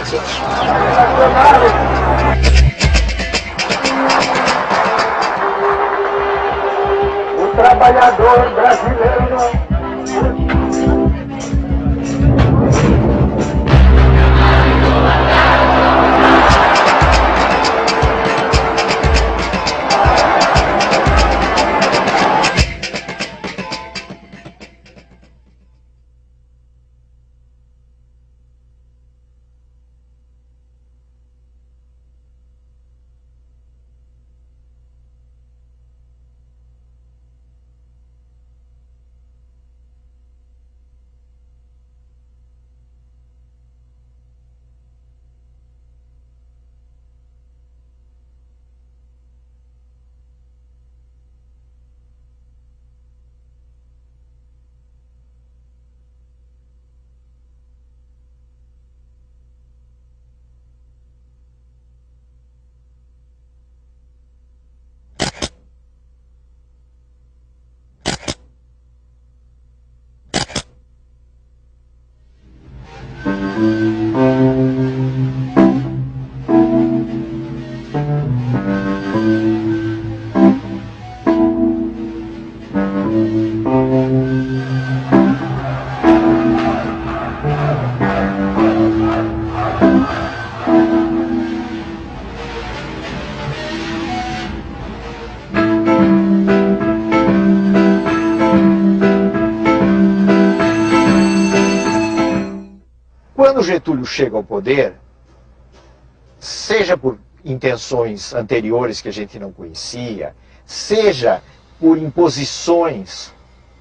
estudantes. O trabalhador brasileiro. Quando Getúlio chega ao poder, seja por intenções anteriores que a gente não conhecia, seja por imposições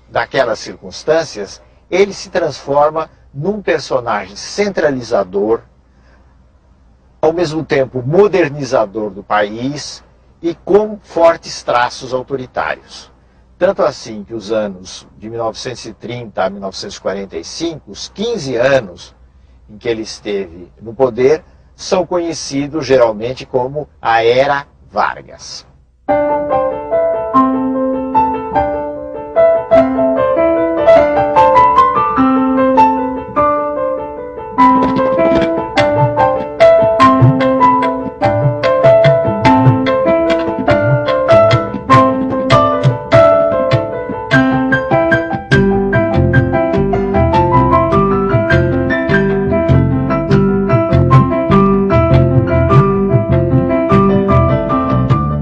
daquelas circunstâncias, ele se transforma num personagem centralizador, ao mesmo tempo modernizador do país e com fortes traços autoritários. Tanto assim que os anos de 1930 a 1945, os 15 anos em que ele esteve no poder, são conhecidos geralmente como a Era Vargas.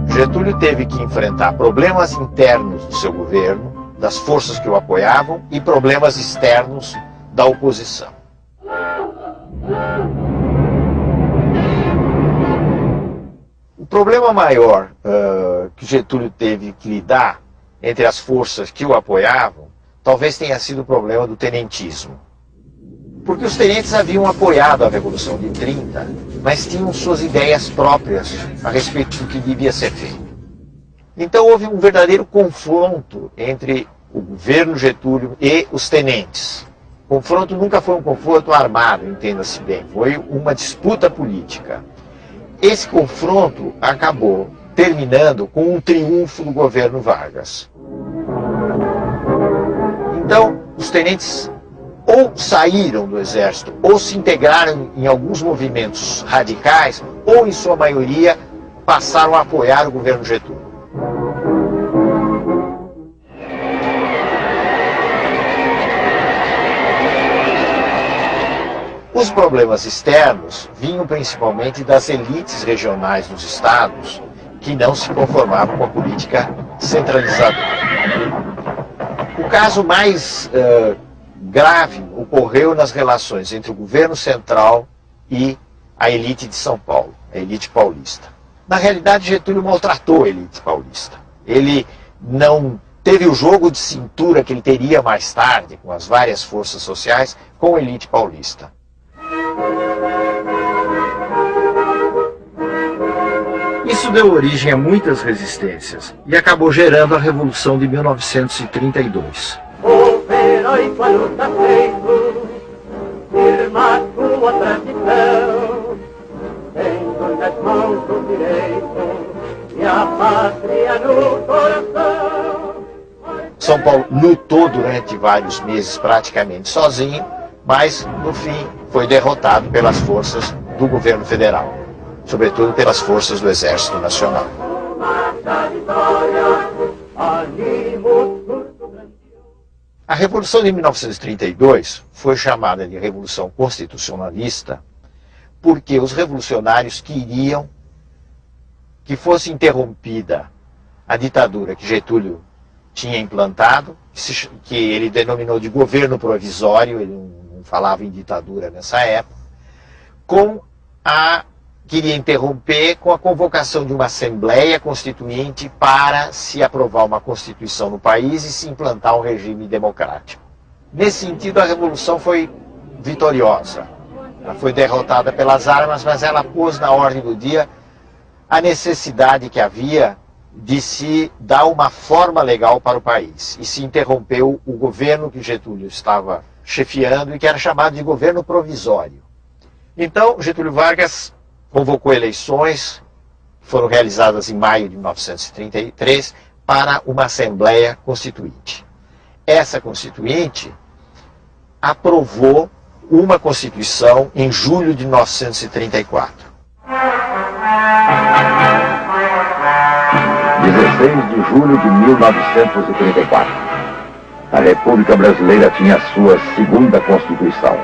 Getúlio teve que enfrentar problemas internos do seu governo, das forças que o apoiavam, e problemas externos da oposição. O problema maior que Getúlio teve que lidar entre as forças que o apoiavam, talvez tenha sido o problema do tenentismo. Porque os tenentes haviam apoiado a Revolução de 30, mas tinham suas ideias próprias a respeito do que devia ser feito. Então houve um verdadeiro confronto entre o governo Getúlio e os tenentes. O confronto nunca foi um confronto armado, entenda-se bem, foi uma disputa política. Esse confronto acabou terminando com um triunfo do governo Vargas. Então, os tenentes ou saíram do exército, ou se integraram em alguns movimentos radicais, ou, em sua maioria, passaram a apoiar o governo Getúlio. Os problemas externos vinham principalmente das elites regionais dos estados, que não se conformavam com a política centralizadora. O caso mais grave ocorreu nas relações entre o governo central e a elite de São Paulo, a elite paulista. Na realidade, Getúlio maltratou a elite paulista. Ele não teve o jogo de cintura que ele teria mais tarde, com as várias forças sociais, com a elite paulista. Isso deu origem a muitas resistências e acabou gerando a Revolução de 1932. O heróico a luta feito, firma sua tradição, tendo nas mãos o direito e a pátria no coração. São Paulo lutou durante vários meses praticamente sozinho, mas no fim foi derrotado pelas forças do governo federal, sobretudo pelas forças do Exército Nacional. A Revolução de 1932 foi chamada de Revolução Constitucionalista porque os revolucionários queriam que fosse interrompida a ditadura que Getúlio tinha implantado, que ele denominou de governo provisório, ele não falava em ditadura nessa época, queria interromper com a convocação de uma Assembleia Constituinte para se aprovar uma Constituição no país e se implantar um regime democrático. Nesse sentido, a Revolução foi vitoriosa. Ela foi derrotada pelas armas, mas ela pôs na ordem do dia a necessidade que havia de se dar uma forma legal para o país. E se interrompeu o governo que Getúlio estava chefiando e que era chamado de governo provisório. Então, Getúlio Vargas convocou eleições, que foram realizadas em maio de 1933, para uma Assembleia Constituinte. Essa Constituinte aprovou uma Constituição em julho de 1934. 16 de julho de 1934. A República Brasileira tinha sua segunda Constituição.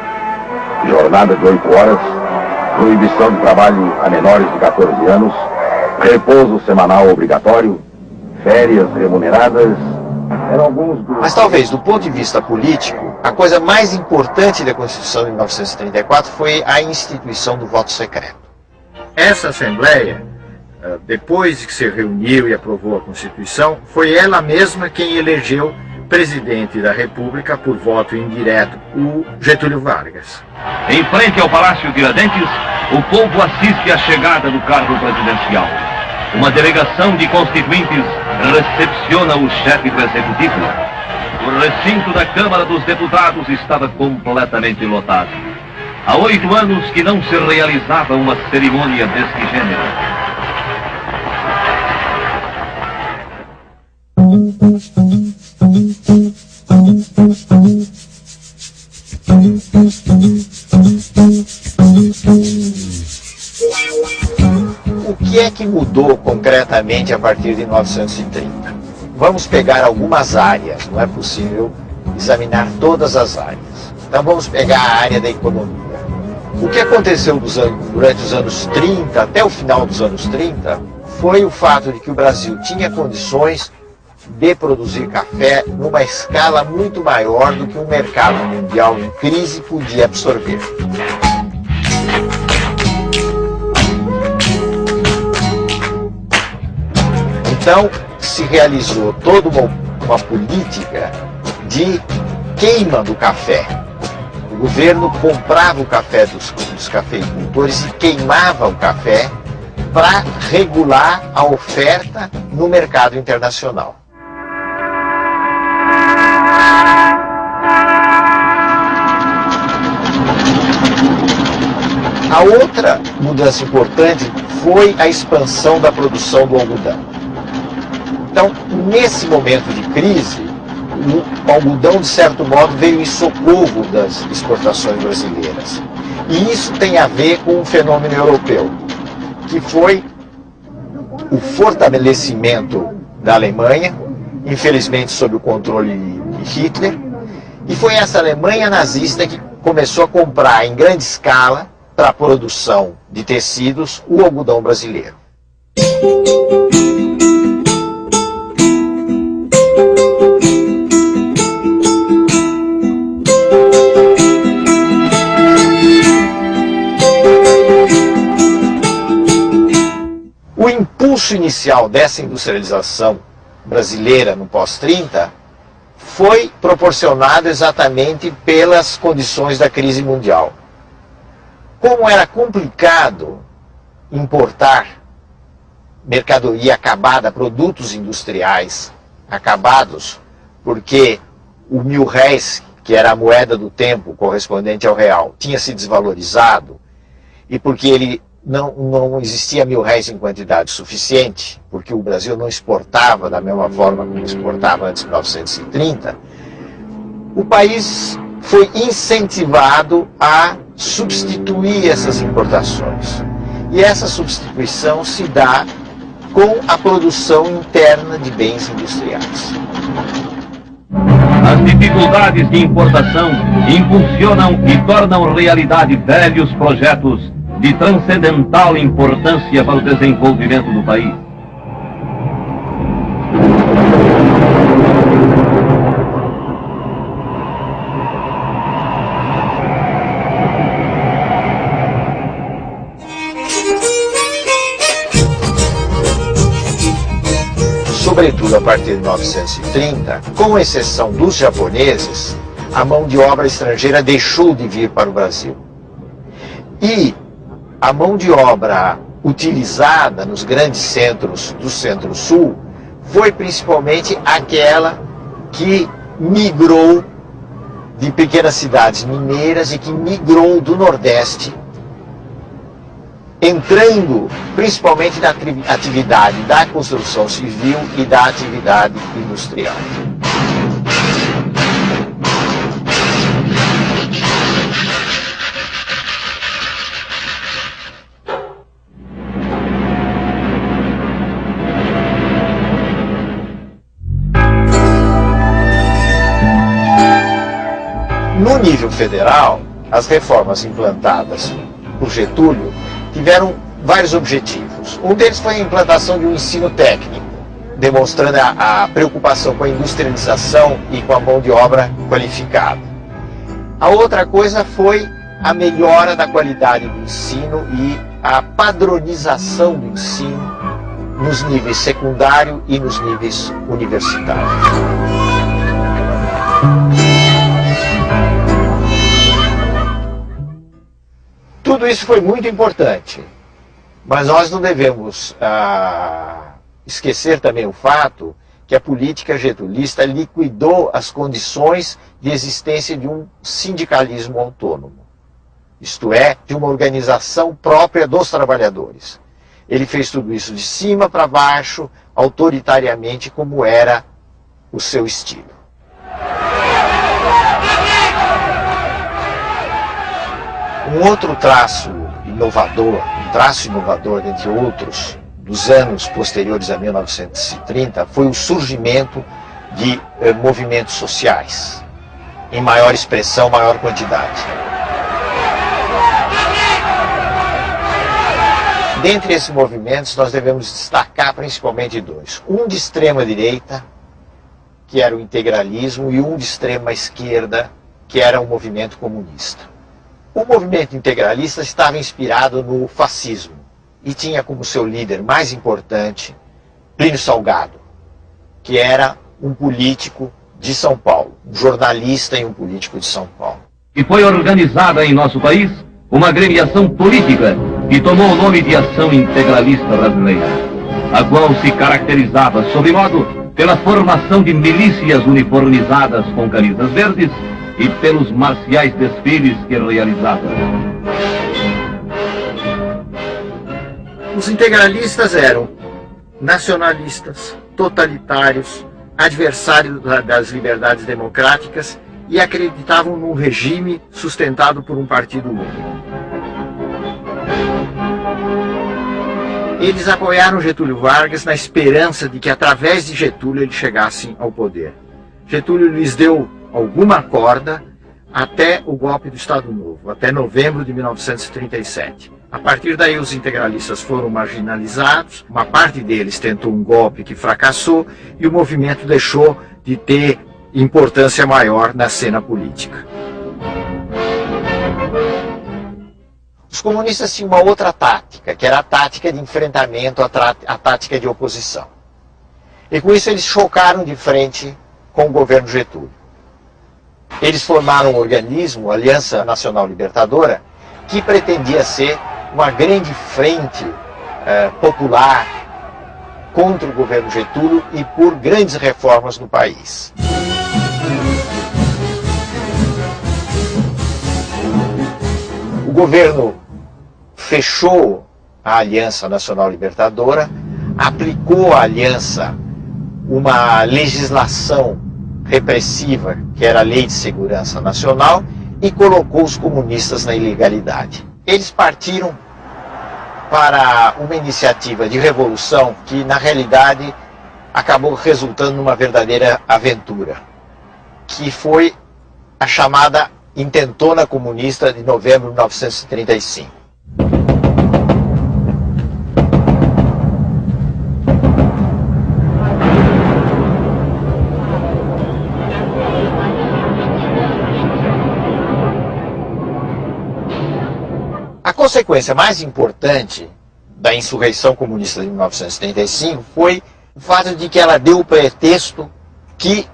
Jornada de 8 horas, proibição de trabalho a menores de 14 anos, repouso semanal obrigatório, férias remuneradas, eram alguns dos... Mas talvez, do ponto de vista político, a coisa mais importante da Constituição de 1934 foi a instituição do voto secreto. Essa Assembleia, depois que se reuniu e aprovou a Constituição, foi ela mesma quem elegeu presidente da República por voto indireto, o Getúlio Vargas. Em frente ao Palácio Tiradentes, o povo assiste à chegada do carro presidencial. Uma delegação de constituintes recepciona o chefe do Executivo. O recinto da Câmara dos Deputados estava completamente lotado. Há 8 anos que não se realizava uma cerimônia deste gênero. O que é que mudou concretamente a partir de 1930? Vamos pegar algumas áreas, não é possível examinar todas as áreas. Então vamos pegar a área da economia. O que aconteceu durante os anos 30, até o final dos anos 30, foi o fato de que o Brasil tinha condições de produzir café numa escala muito maior do que o mercado mundial em crise podia absorver. Então, se realizou toda uma política de queima do café. O governo comprava o café dos cafeicultores e queimava o café para regular a oferta no mercado internacional. A outra mudança importante foi a expansão da produção do algodão. Então, nesse momento de crise, o algodão, de certo modo, veio em socorro das exportações brasileiras. E isso tem a ver com um fenômeno europeu, que foi o fortalecimento da Alemanha, infelizmente sob o controle de Hitler, e foi essa Alemanha nazista que começou a comprar em grande escala, para a produção de tecidos, o algodão brasileiro. O impulso inicial dessa industrialização brasileira no pós-30 foi proporcionado exatamente pelas condições da crise mundial. Como era complicado importar mercadoria acabada, produtos industriais acabados, porque o R$1.000, que era a moeda do tempo correspondente ao real, tinha se desvalorizado, e porque ele não existia R$1.000 em quantidade suficiente, porque o Brasil não exportava da mesma forma como exportava antes de 1930, o país foi incentivado a substituir essas importações. E essa substituição se dá com a produção interna de bens industriais. As dificuldades de importação impulsionam e tornam realidade velhos projetos de transcendental importância para o desenvolvimento do país. Sobretudo a partir de 1930, com exceção dos japoneses, a mão de obra estrangeira deixou de vir para o Brasil. E a mão de obra utilizada nos grandes centros do Centro-Sul foi principalmente aquela que migrou de pequenas cidades mineiras e que migrou do Nordeste, entrando principalmente na atividade da construção civil e da atividade industrial. No nível federal, as reformas implantadas por Getúlio tiveram vários objetivos. Um deles foi a implantação de um ensino técnico, demonstrando a preocupação com a industrialização e com a mão de obra qualificada. A outra coisa foi a melhora da qualidade do ensino e a padronização do ensino nos níveis secundário e nos níveis universitários. Tudo isso foi muito importante, mas nós não devemos esquecer também o fato que a política getulista liquidou as condições de existência de um sindicalismo autônomo, isto é, de uma organização própria dos trabalhadores. Ele fez tudo isso de cima para baixo, autoritariamente, como era o seu estilo. Um outro traço inovador, dentre outros, dos anos posteriores a 1930, foi o surgimento de movimentos sociais, em maior expressão, maior quantidade. Dentre esses movimentos, nós devemos destacar principalmente dois. Um de extrema direita, que era o integralismo, e um de extrema esquerda, que era o movimento comunista. O movimento integralista estava inspirado no fascismo e tinha como seu líder mais importante Plínio Salgado, que era um político de São Paulo, um jornalista e um político de São Paulo. E foi organizada em nosso país uma agremiação política que tomou o nome de Ação Integralista Brasileira, a qual se caracterizava, sob modo, pela formação de milícias uniformizadas com camisas verdes e pelos marciais desfiles que realizava. Os integralistas eram nacionalistas, totalitários, adversários das liberdades democráticas e acreditavam num regime sustentado por um partido único. Eles apoiaram Getúlio Vargas na esperança de que através de Getúlio eles chegassem ao poder. Getúlio lhes deu alguma corda até o golpe do Estado Novo, até novembro de 1937. A partir daí os integralistas foram marginalizados, uma parte deles tentou um golpe que fracassou e o movimento deixou de ter importância maior na cena política. Os comunistas tinham uma outra tática, que era a tática de enfrentamento, a tática de oposição. E com isso eles chocaram de frente com o governo Getúlio. Eles formaram um organismo, a Aliança Nacional Libertadora, que pretendia ser uma grande frente popular contra o governo Getúlio e por grandes reformas no país. O governo fechou a Aliança Nacional Libertadora, aplicou à aliança uma legislação repressiva, que era a Lei de Segurança Nacional, e colocou os comunistas na ilegalidade. Eles partiram para uma iniciativa de revolução que, na realidade, acabou resultando numa verdadeira aventura, que foi a chamada Intentona Comunista de novembro de 1935. A consequência mais importante da insurreição comunista de 1935 foi o fato de que ela deu o pretexto que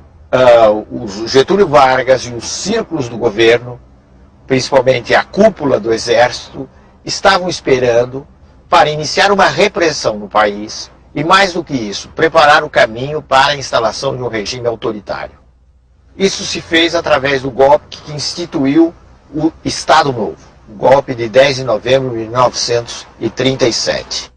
o Getúlio Vargas e os círculos do governo, principalmente a cúpula do exército, estavam esperando para iniciar uma repressão no país e, mais do que isso, preparar o caminho para a instalação de um regime autoritário. Isso se fez através do golpe que instituiu o Estado Novo, o golpe de 10 de novembro de 1937.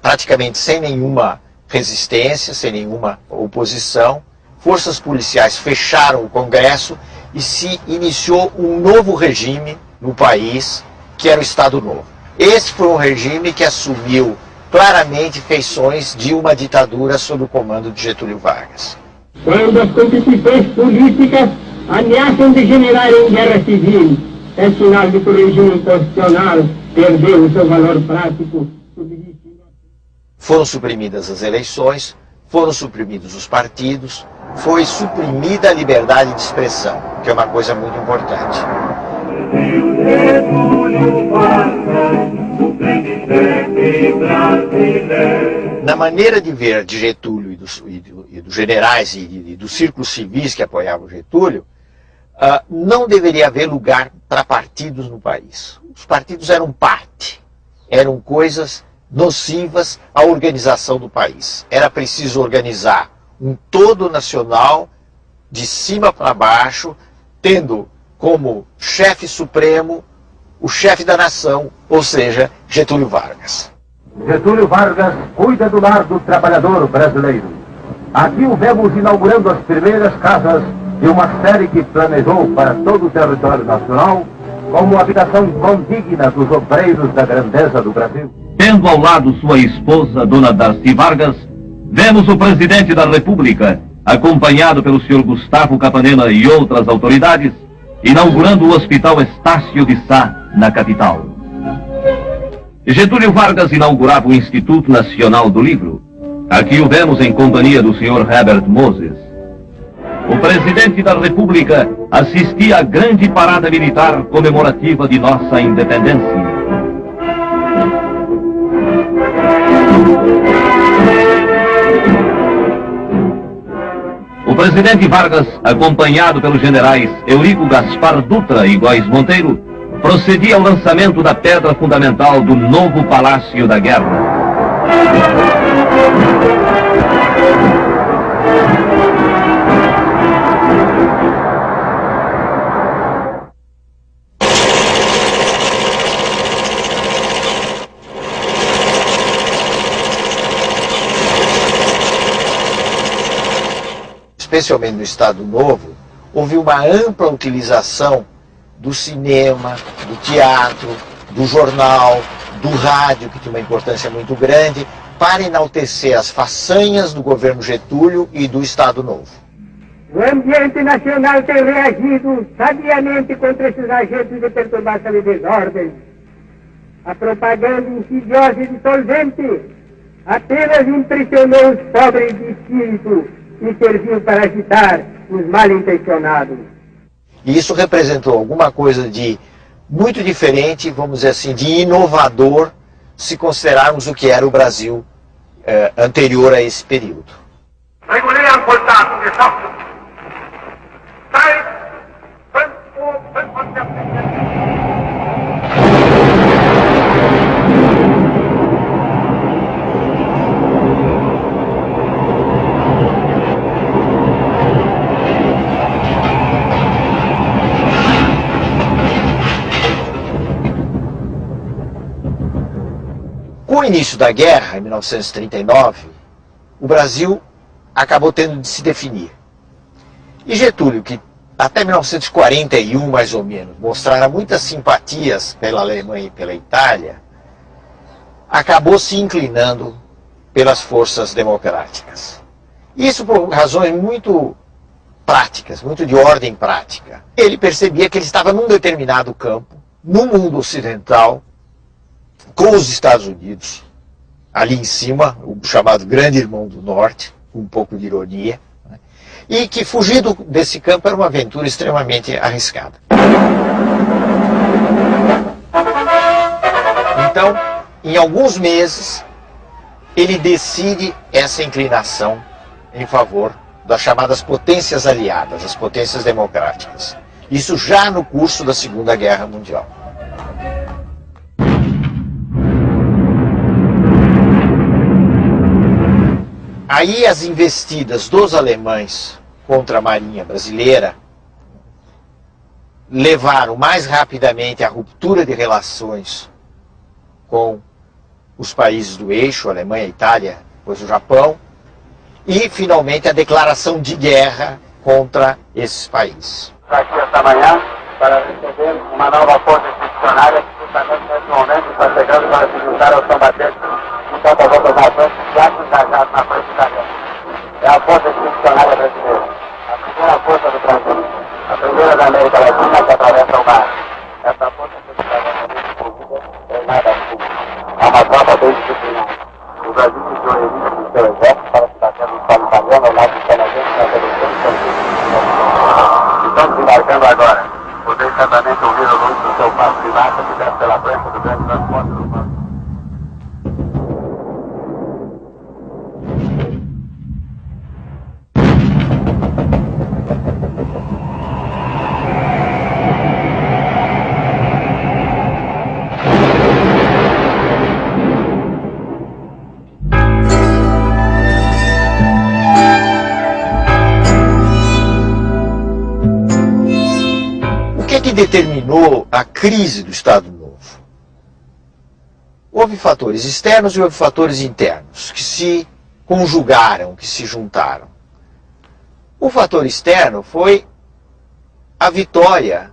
Praticamente sem nenhuma resistência, sem nenhuma oposição, forças policiais fecharam o Congresso e se iniciou um novo regime no país, que era o Estado Novo. Esse foi um regime que assumiu claramente feições de uma ditadura sob o comando de Getúlio Vargas. Quando as competições políticas ameaçam degenerar em guerra civil, é sinal de que o regime constitucional perdeu o seu valor prático. Foram suprimidas as eleições, foram suprimidos os partidos, foi suprimida a liberdade de expressão, que é uma coisa muito importante. Na maneira de ver de Getúlio e dos generais e dos círculos civis que apoiavam Getúlio, não deveria haver lugar para partidos no país. Os partidos eram parte, eram coisas nocivas à organização do país. Era preciso organizar um todo nacional, de cima para baixo, tendo como chefe supremo o chefe da nação, ou seja, Getúlio Vargas. Getúlio Vargas cuida do lar do trabalhador brasileiro. Aqui o vemos inaugurando as primeiras casas de uma série que planejou para todo o território nacional como habitação condigna dos obreiros da grandeza do Brasil. Tendo ao lado sua esposa, Dona Darcy Vargas, vemos o presidente da República, acompanhado pelo senhor Gustavo Capanema e outras autoridades, inaugurando o Hospital Estácio de Sá, na capital. Getúlio Vargas inaugurava o Instituto Nacional do Livro. Aqui o vemos em companhia do senhor Herbert Moses. O presidente da República assistia à grande parada militar comemorativa de nossa independência. O presidente Vargas, acompanhado pelos generais Eurico Gaspar Dutra e Góes Monteiro, procedia ao lançamento da pedra fundamental do novo Palácio da Guerra. Especialmente no Estado Novo, houve uma ampla utilização do cinema, do teatro, do jornal, do rádio, que tinha uma importância muito grande, para enaltecer as façanhas do governo Getúlio e do Estado Novo. O ambiente nacional tem reagido sabiamente contra esses agentes de perturbação e desordem. A propaganda insidiosa e dissolvente apenas impressionou os pobres de espírito e serviu para agitar os mal-intencionados. E isso representou alguma coisa de muito diferente, vamos dizer assim, de inovador, se considerarmos o que era o Brasil anterior a esse período. Com o início da guerra, em 1939, o Brasil acabou tendo de se definir. E Getúlio, que até 1941, mais ou menos, mostrara muitas simpatias pela Alemanha e pela Itália, acabou se inclinando pelas forças democráticas. Isso por razões muito práticas, muito de ordem prática. Ele percebia que ele estava num determinado campo, no mundo ocidental, com os Estados Unidos, ali em cima, o chamado Grande Irmão do Norte, com um pouco de ironia, né? E que fugir desse campo era uma aventura extremamente arriscada. Então, em alguns meses, ele decide essa inclinação em favor das chamadas potências aliadas, as potências democráticas. Isso já no curso da Segunda Guerra Mundial. Aí as investidas dos alemães contra a Marinha brasileira levaram mais rapidamente à ruptura de relações com os países do eixo, Alemanha, Itália, depois o Japão, e finalmente a declaração de guerra contra esses países. Aqui esta manhã para receber uma nova força institucionária que justamente nesse momento está chegando para se juntar aos combatentes de tantas outras nações que já se engajaram na frente da guerra. É a força institucionária brasileira, a primeira força do Brasil, a primeira da América Latina que atravessa o mar. Essa força institucionária é treinada pública. É uma tropa bem disciplinada. O Brasil se prioriza no seu exército para se bater no Estado italiano ao lado dos canadenses nas eleições que estão desembarcando agora. Vocês certamente ouviram o nome do seu passo de massa que desce pela frente do grande transporte do passo. O que determinou a crise do Estado Novo? Houve fatores externos e houve fatores internos que se conjugaram, que se juntaram. O fator externo foi a vitória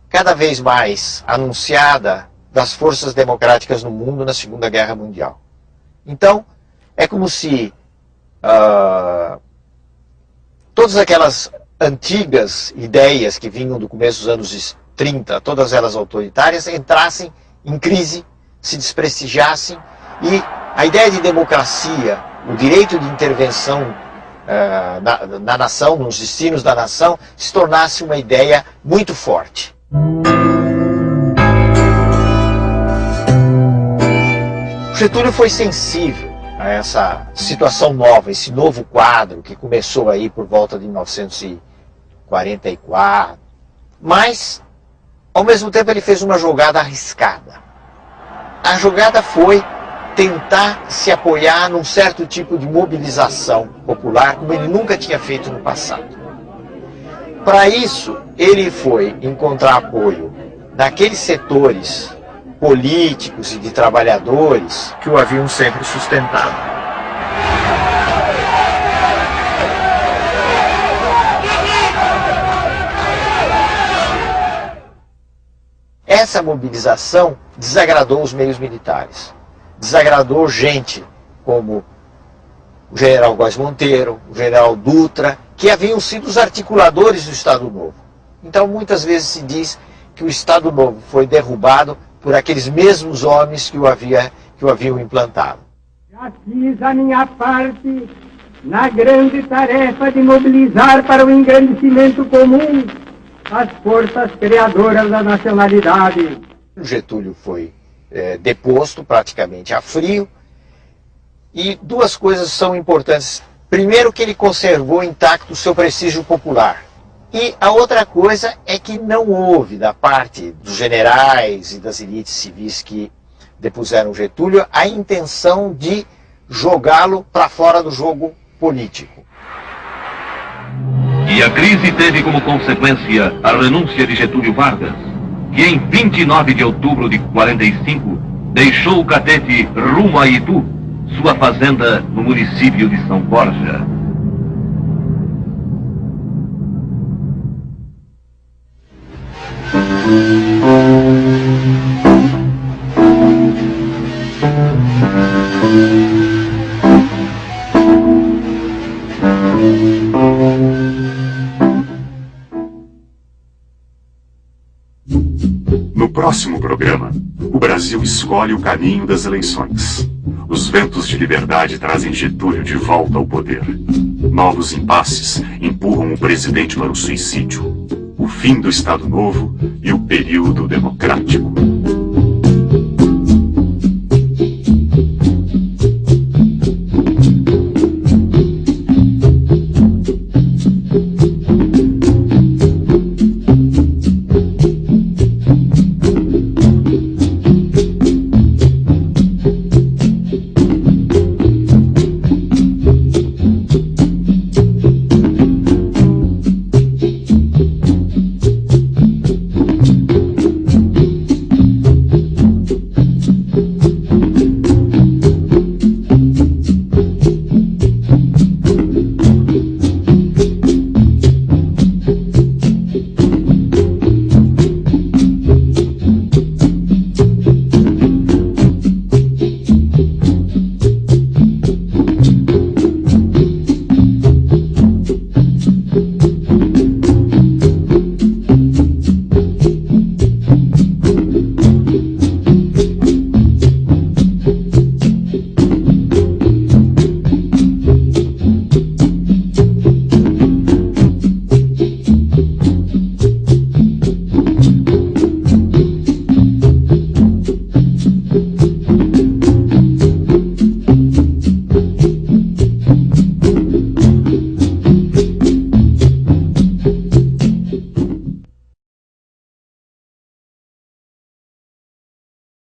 cada vez mais anunciada das forças democráticas no mundo na Segunda Guerra Mundial. Então, é como se todas aquelas antigas ideias que vinham do começo dos anos 30, todas elas autoritárias, entrassem em crise, se desprestigiassem, e a ideia de democracia, o direito de intervenção na nação, nos destinos da nação, se tornasse uma ideia muito forte. Getúlio foi sensível a essa situação nova, esse novo quadro que começou aí por volta de 1944, mas ao mesmo tempo ele fez uma jogada arriscada. A jogada foi tentar se apoiar num certo tipo de mobilização popular como ele nunca tinha feito no passado. Para isso, ele foi encontrar apoio naqueles setores políticos e de trabalhadores que o haviam sempre sustentado. Essa mobilização desagradou os meios militares, desagradou gente como o general Góes Monteiro, o general Dutra, que haviam sido os articuladores do Estado Novo. Então muitas vezes se diz que o Estado Novo foi derrubado por aqueles mesmos homens que o haviam implantado. Já fiz a minha parte na grande tarefa de mobilizar para o engrandecimento comum as forças criadoras da nacionalidade. Getúlio foi deposto praticamente a frio, e duas coisas são importantes. Primeiro, que ele conservou intacto o seu prestígio popular. E a outra coisa é que não houve, da parte dos generais e das elites civis que depuseram Getúlio, a intenção de jogá-lo para fora do jogo político. E a crise teve como consequência a renúncia de Getúlio Vargas, que em 29 de outubro de 45 deixou o Catete rumo a Itu sua fazenda no município de São Borja. No próximo programa, o Brasil escolhe o caminho das eleições. Os ventos de liberdade trazem Getúlio de volta ao poder. Novos impasses empurram o presidente para o suicídio. O fim do Estado Novo e o período democrático.